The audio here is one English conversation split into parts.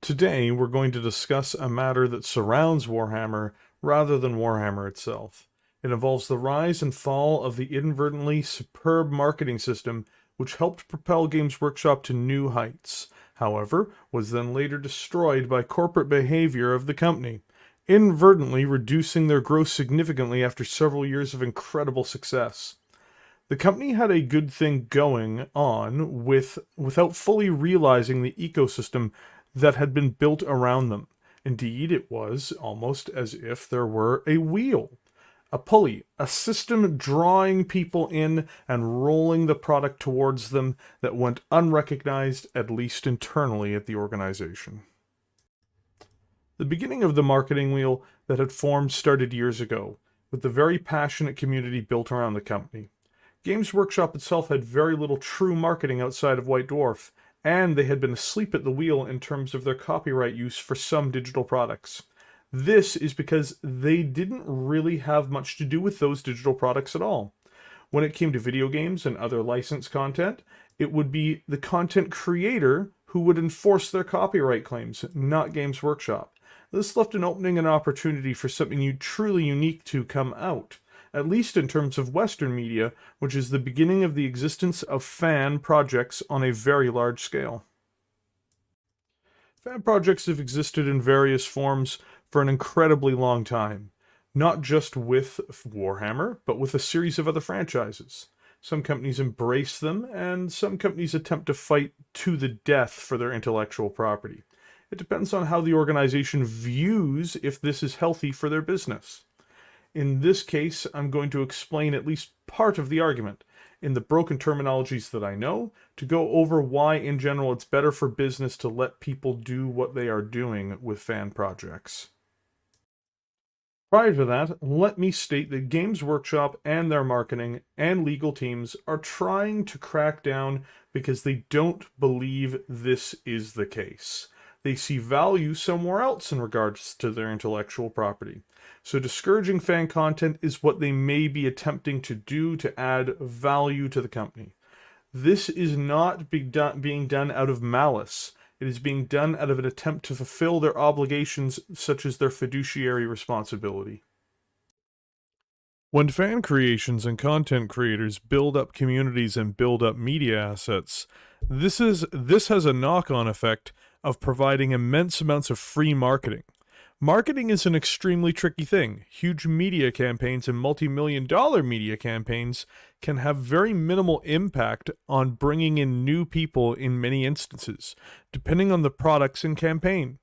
Today, we're going to discuss a matter that surrounds Warhammer rather than Warhammer itself. It involves the rise and fall of the inadvertently superb marketing system which helped propel Games Workshop to new heights, however, was then later destroyed by corporate behavior of the company, inadvertently reducing their growth significantly after several years of incredible success. The company had a good thing going on without fully realizing the ecosystem that had been built around them. Indeed, it was almost as if there were a wheel, a pulley, a system drawing people in and rolling the product towards them that went unrecognized, at least internally at the organization. The beginning of the marketing wheel that had formed started years ago, with the very passionate community built around the company. Games Workshop itself had very little true marketing outside of White Dwarf, and they had been asleep at the wheel in terms of their copyright use for some digital products. This is because they didn't really have much to do with those digital products at all. When it came to video games and other licensed content, it would be the content creator who would enforce their copyright claims, not Games Workshop. This left an opening and opportunity for something truly unique to come out, at least in terms of Western media, which is the beginning of the existence of fan projects on a very large scale. Fan projects have existed in various forms for an incredibly long time, not just with Warhammer, but with a series of other franchises. Some companies embrace them, and some companies attempt to fight to the death for their intellectual property. It depends on how the organization views if this is healthy for their business. In this case, I'm going to explain at least part of the argument, in the broken terminologies that I know, to go over why in general it's better for business to let people do what they are doing with fan projects. Prior to that, let me state that Games Workshop and their marketing and legal teams are trying to crack down because they don't believe this is the case. They see value somewhere else in regards to their intellectual property. So discouraging fan content is what they may be attempting to do to add value to the company. This is not being done out of malice. It is being done out of an attempt to fulfill their obligations, such as their fiduciary responsibility. When fan creations and content creators build up communities and build up media assets, this has a knock-on effect of providing immense amounts of free marketing. Marketing is an extremely tricky thing. Huge media campaigns and multi-million-dollar media campaigns can have very minimal impact on bringing in new people in many instances, depending on the products and campaign.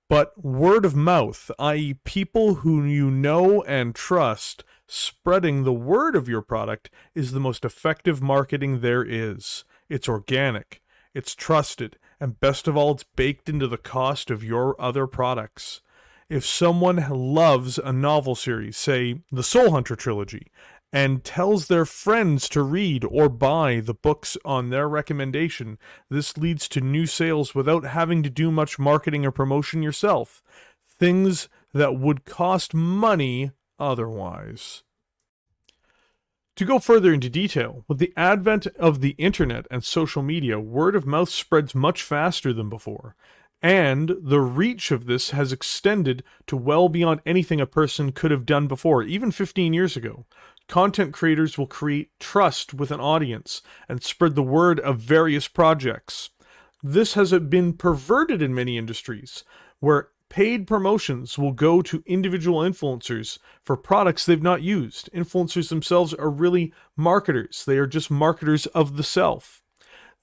But word of mouth, i.e. people who you know and trust, spreading the word of your product is the most effective marketing there is. It's organic, it's trusted, and best of all, it's baked into the cost of your other products. If someone loves a novel series, say the Soul Hunter trilogy, and tells their friends to read or buy the books on their recommendation, this leads to new sales without having to do much marketing or promotion yourself. Things that would cost money otherwise. To go further into detail, with the advent of the internet and social media, word of mouth spreads much faster than before, and the reach of this has extended to well beyond anything a person could have done before, even 15 years ago. Content creators will create trust with an audience and spread the word of various projects. This has been perverted in many industries, where paid promotions will go to individual influencers for products they've not used. Influencers themselves are really marketers. They are just marketers of the self.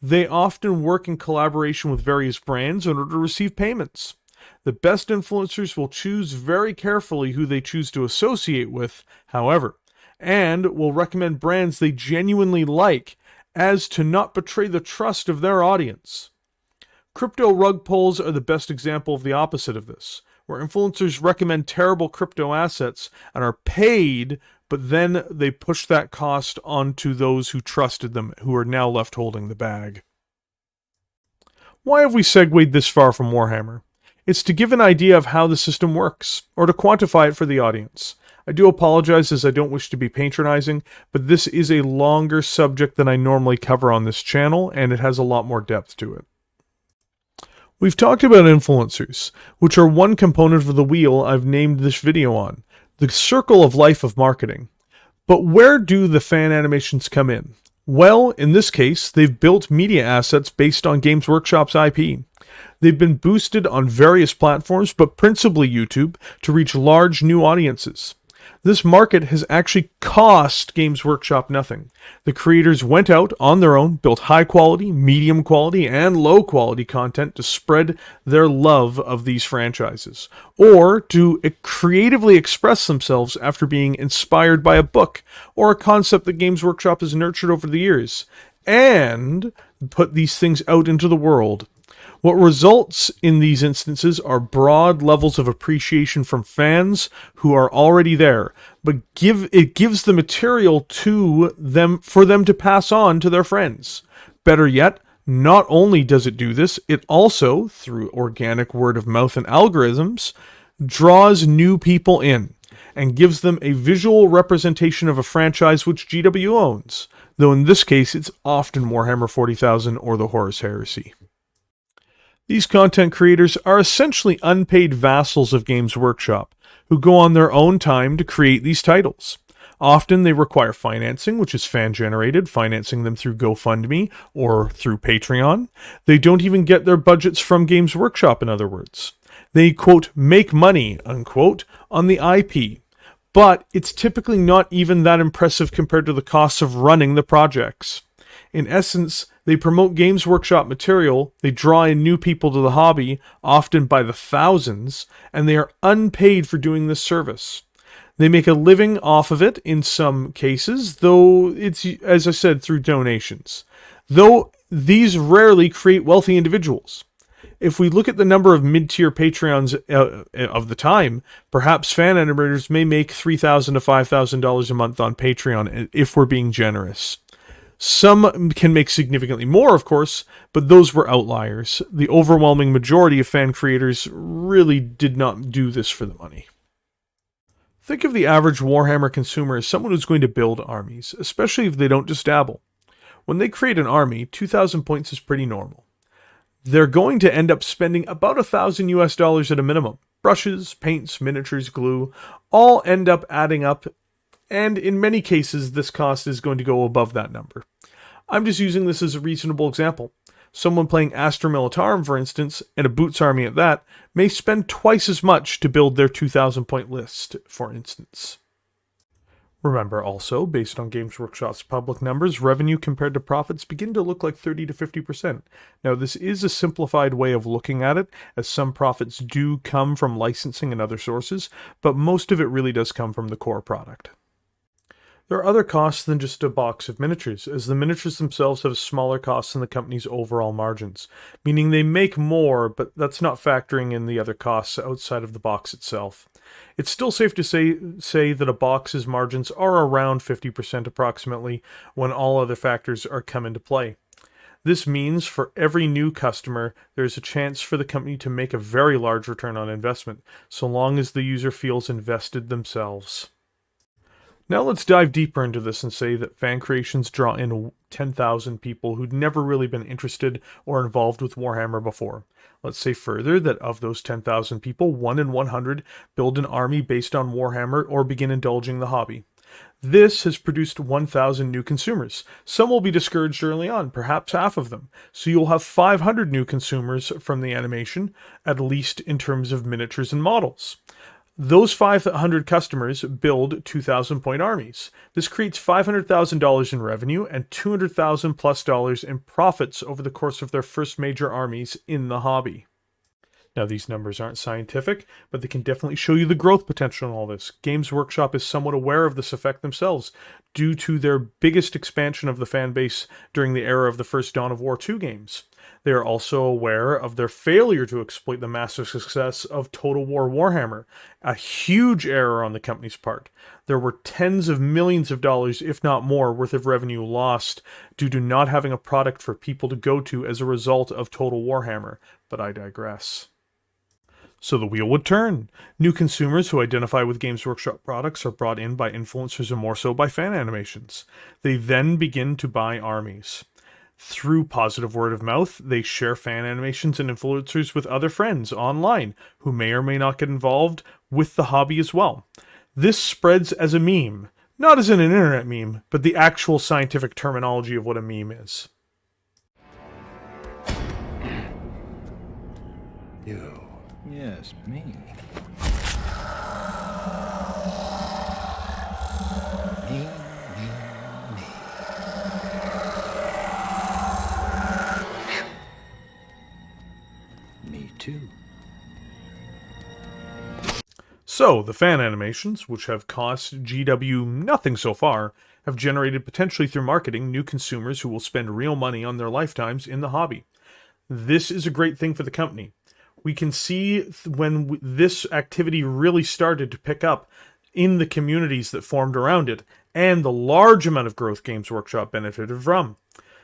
They often work in collaboration with various brands in order to receive payments. The best influencers will choose very carefully who they choose to associate with, however, and will recommend brands they genuinely like as to not betray the trust of their audience. Crypto rug pulls are the best example of the opposite of this, where influencers recommend terrible crypto assets and are paid, but then they push that cost onto those who trusted them, who are now left holding the bag. Why have we segued this far from Warhammer? It's to give an idea of how the system works, or to quantify it for the audience. I do apologize as I don't wish to be patronizing, but this is a longer subject than I normally cover on this channel, and it has a lot more depth to it. We've talked about influencers, which are one component of the wheel I've named this video on, the circle of life of marketing. But where do the fan animations come in? Well, in this case, they've built media assets based on Games Workshop's IP. They've been boosted on various platforms, but principally YouTube, to reach large new audiences. This market has actually cost Games Workshop nothing. The creators went out on their own, built high quality, medium quality, and low quality content to spread their love of these franchises, or to creatively express themselves after being inspired by a book or a concept that Games Workshop has nurtured over the years, and put these things out into the world. What results in these instances are broad levels of appreciation from fans who are already there, but it gives the material to them for them to pass on to their friends. Better yet, not only does it do this, it also, through organic word of mouth and algorithms, draws new people in and gives them a visual representation of a franchise which GW owns, though in this case it's often Warhammer 40,000 or the Horus Heresy. These content creators are essentially unpaid vassals of Games Workshop, who go on their own time to create these titles. Often they require financing, which is fan-generated, financing them through GoFundMe or through Patreon. They don't even get their budgets from Games Workshop, in other words. They, quote, make money, unquote, on the IP. But it's typically not even that impressive compared to the costs of running the projects. In essence, they promote Games Workshop material, they draw in new people to the hobby, often by the thousands, and they are unpaid for doing this service. They make a living off of it in some cases, though it's, as I said, through donations. Though these rarely create wealthy individuals. If we look at the number of mid-tier Patreons of the time, perhaps fan animators may make $3,000 to $5,000 a month on Patreon if we're being generous. Some can make significantly more, of course, but those were outliers. The overwhelming majority of fan creators really did not do this for the money. Think of the average Warhammer consumer as someone who's going to build armies, especially if they don't just dabble. When they create an army, 2,000 points is pretty normal. They're going to end up spending about $1,000 at a minimum. Brushes, paints, miniatures, glue, all end up adding up, and in many cases, this cost is going to go above that number. I'm just using this as a reasonable example. Someone playing Astra Militarum, for instance, and a Boots army at that, may spend twice as much to build their 2,000 point list, for instance. Remember also, based on Games Workshop's public numbers, revenue compared to profits begin to look like 30 to 50%. Now, this is a simplified way of looking at it, as some profits do come from licensing and other sources, but most of it really does come from the core product. There are other costs than just a box of miniatures, as the miniatures themselves have smaller costs than the company's overall margins, meaning they make more, but that's not factoring in the other costs outside of the box itself. It's still safe to say that a box's margins are around 50% approximately when all other factors are come into play. This means for every new customer, there's a chance for the company to make a very large return on investment, so long as the user feels invested themselves. Now let's dive deeper into this and say that fan creations draw in 10,000 people who'd never really been interested or involved with Warhammer before. Let's say further that of those 10,000 people, 1 in 100 build an army based on Warhammer or begin indulging the hobby. This has produced 1,000 new consumers. Some will be discouraged early on, perhaps half of them. So you'll have 500 new consumers from the animation, at least in terms of miniatures and models. Those 500 customers build 2,000 point armies. This creates $500,000 in revenue and $200,000 plus in profits over the course of their first major armies in the hobby. Now, these numbers aren't scientific, but they can definitely show you the growth potential in all this. Games Workshop is somewhat aware of this effect themselves, due to their biggest expansion of the fan base during the era of the first Dawn of War 2 games. They are also aware of their failure to exploit the massive success of Total War Warhammer, a huge error on the company's part. There were tens of millions of dollars, if not more, worth of revenue lost due to not having a product for people to go to as a result of Total Warhammer, but I digress. So the wheel would turn. New consumers who identify with Games Workshop products are brought in by influencers and more so by fan animations. They then begin to buy armies. Through positive word of mouth, they share fan animations and influencers with other friends online who may or may not get involved with the hobby as well. This spreads as a meme, not as an internet meme, but the actual scientific terminology of what a meme is. You. Yes, me. Me. Me too. So, the fan animations, which have cost GW nothing so far, have generated potentially through marketing new consumers who will spend real money on their lifetimes in the hobby. This is a great thing for the company. We can see when this activity really started to pick up in the communities that formed around it, and the large amount of growth Games Workshop benefited from.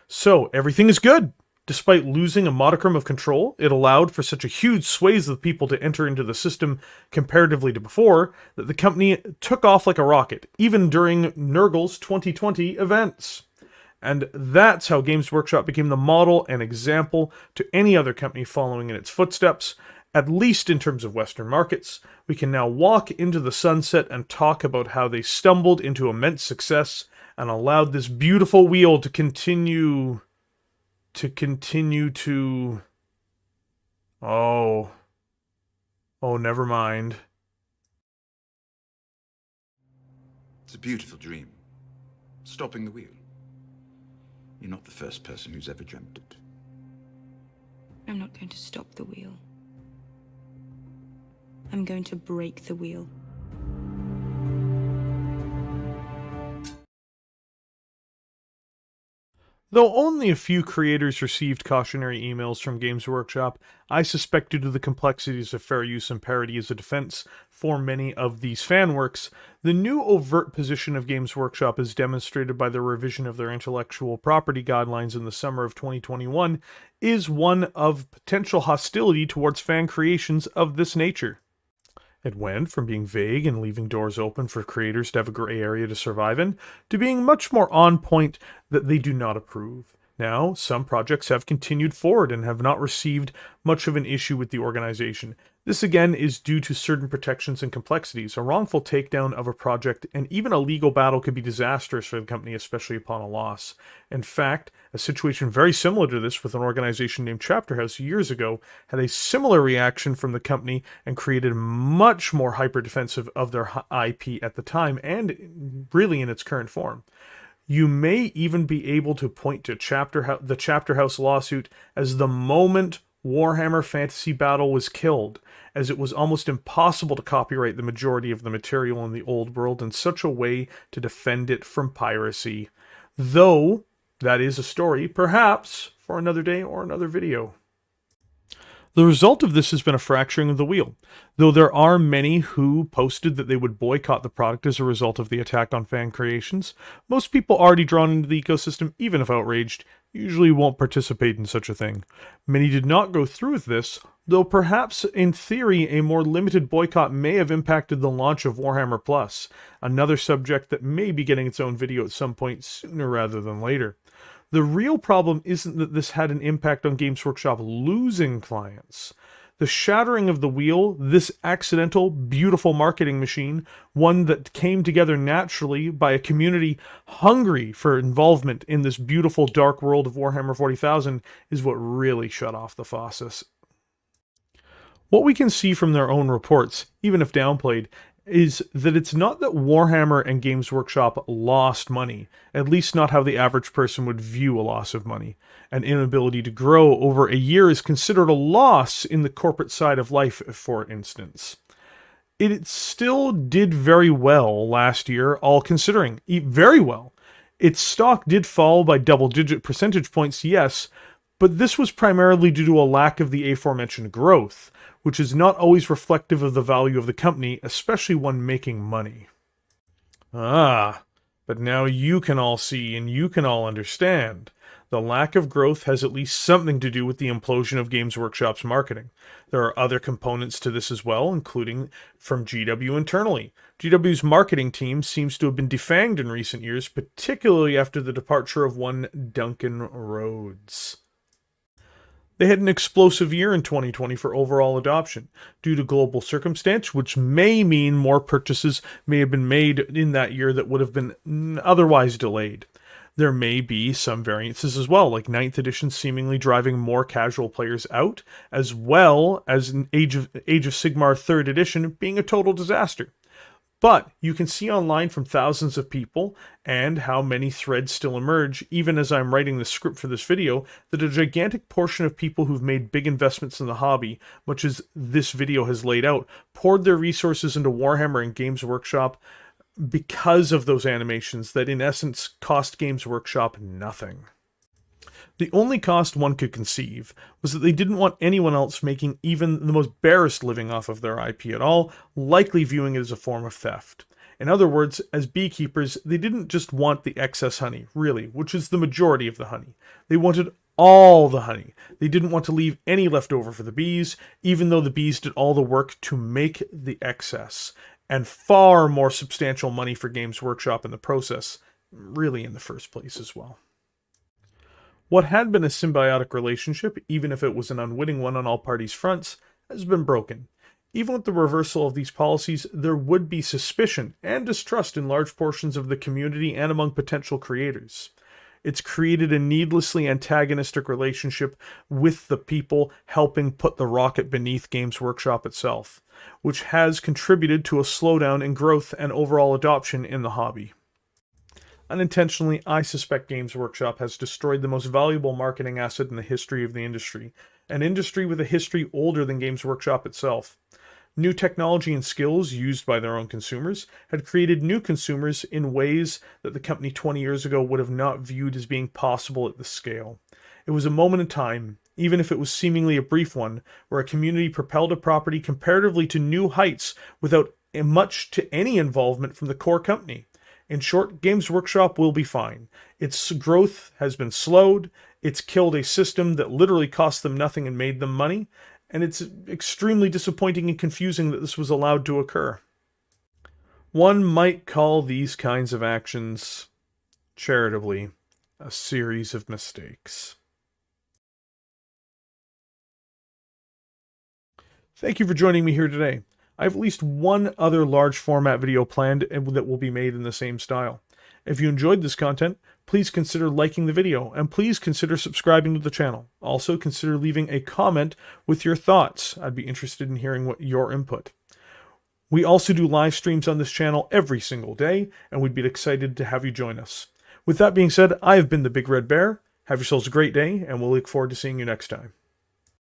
So, everything is good. Despite losing a modicum of control, it allowed for such a huge swathe of people to enter into the system comparatively to before, that the company took off like a rocket, even during Nurgle's 2020 events. And that's how Games Workshop became the model and example to any other company following in its footsteps, at least in terms of Western markets. We can now walk into the sunset and talk about how they stumbled into immense success and allowed this beautiful wheel to continue to... Oh, never mind. It's a beautiful dream. Stopping the wheel. You're not the first person who's ever dreamt it. I'm not going to stop the wheel. I'm going to break the wheel. Though only a few creators received cautionary emails from Games Workshop, I suspect due to the complexities of fair use and parody as a defense for many of these fan works, the new overt position of Games Workshop as demonstrated by the revision of their intellectual property guidelines in the summer of 2021 is one of potential hostility towards fan creations of this nature. It went from being vague and leaving doors open for creators to have a gray area to survive in, to being much more on point that they do not approve. Now, some projects have continued forward and have not received much of an issue with the organization. This again is due to certain protections and complexities. A wrongful takedown of a project and even a legal battle could be disastrous for the company, especially upon a loss. In fact, a situation very similar to this with an organization named Chapter House years ago had a similar reaction from the company and created much more hyper-defensive of their IP at the time and really in its current form. You may even be able to point to the Chapter House lawsuit as the moment Warhammer Fantasy Battle was killed, as it was almost impossible to copyright the majority of the material in the old world in such a way to defend it from piracy. Though, that is a story, perhaps, for another day or another video. The result of this has been a fracturing of the wheel. Though there are many who posted that they would boycott the product as a result of the attack on fan creations, most people already drawn into the ecosystem, even if outraged, usually won't participate in such a thing. Many did not go through with this, though perhaps in theory a more limited boycott may have impacted the launch of Warhammer Plus, another subject that may be getting its own video at some point sooner rather than later. The real problem isn't that this had an impact on Games Workshop losing clients. The shattering of the wheel, this accidental, beautiful marketing machine, one that came together naturally by a community hungry for involvement in this beautiful dark world of Warhammer 40,000, is what really shut off the faucet. What we can see from their own reports, even if downplayed, is that it's not that Warhammer and Games Workshop lost money, at least not how the average person would view a loss of money. An inability to grow over a year is considered a loss in the corporate side of life, for instance. It still did very well last year, all considering. Very well. Its stock did fall by double-digit percentage points, yes, but this was primarily due to a lack of the aforementioned growth, which is not always reflective of the value of the company, especially when making money. But now you can all see and you can all understand. The lack of growth has at least something to do with the implosion of Games Workshop's marketing. There are other components to this as well, including from GW internally. GW's marketing team seems to have been defanged in recent years, particularly after the departure of one Duncan Rhodes. They had an explosive year in 2020 for overall adoption, due to global circumstance, which may mean more purchases may have been made in that year that would have been otherwise delayed. There may be some variances as well, like 9th edition seemingly driving more casual players out, as well as an Age of Sigmar 3rd edition being a total disaster. But you can see online from thousands of people, and how many threads still emerge, even as I'm writing the script for this video, that a gigantic portion of people who've made big investments in the hobby, much as this video has laid out, poured their resources into Warhammer and Games Workshop because of those animations that in essence cost Games Workshop nothing. The only cost one could conceive was that they didn't want anyone else making even the most barest living off of their IP at all, likely viewing it as a form of theft. In other words, as beekeepers, they didn't just want the excess honey, really, which is the majority of the honey. They wanted all the honey. They didn't want to leave any left over for the bees, even though the bees did all the work to make the excess, and far more substantial money for Games Workshop in the process, really in the first place as well. What had been a symbiotic relationship, even if it was an unwitting one on all parties' fronts, has been broken. Even with the reversal of these policies, there would be suspicion and distrust in large portions of the community and among potential creators. It's created a needlessly antagonistic relationship with the people helping put the rocket beneath Games Workshop itself, which has contributed to a slowdown in growth and overall adoption in the hobby. Unintentionally, I suspect Games Workshop has destroyed the most valuable marketing asset in the history of the industry, an industry with a history older than Games Workshop itself. New technology and skills used by their own consumers had created new consumers in ways that the company 20 years ago would have not viewed as being possible at this scale. It was a moment in time, even if it was seemingly a brief one, where a community propelled a property comparatively to new heights without much to any involvement from the core company. In short, Games Workshop will be fine. Its growth has been slowed, it's killed a system that literally cost them nothing and made them money, and it's extremely disappointing and confusing that this was allowed to occur. One might call these kinds of actions, charitably, a series of mistakes. Thank you for joining me here today. I have at least one other large format video planned that will be made in the same style. If you enjoyed this content, please consider liking the video, and please consider subscribing to the channel. Also, consider leaving a comment with your thoughts. I'd be interested in hearing what your input. We also do live streams on this channel every single day, and we'd be excited to have you join us. With that being said, I have been the Big Red Bear. Have yourselves a great day, and we'll look forward to seeing you next time.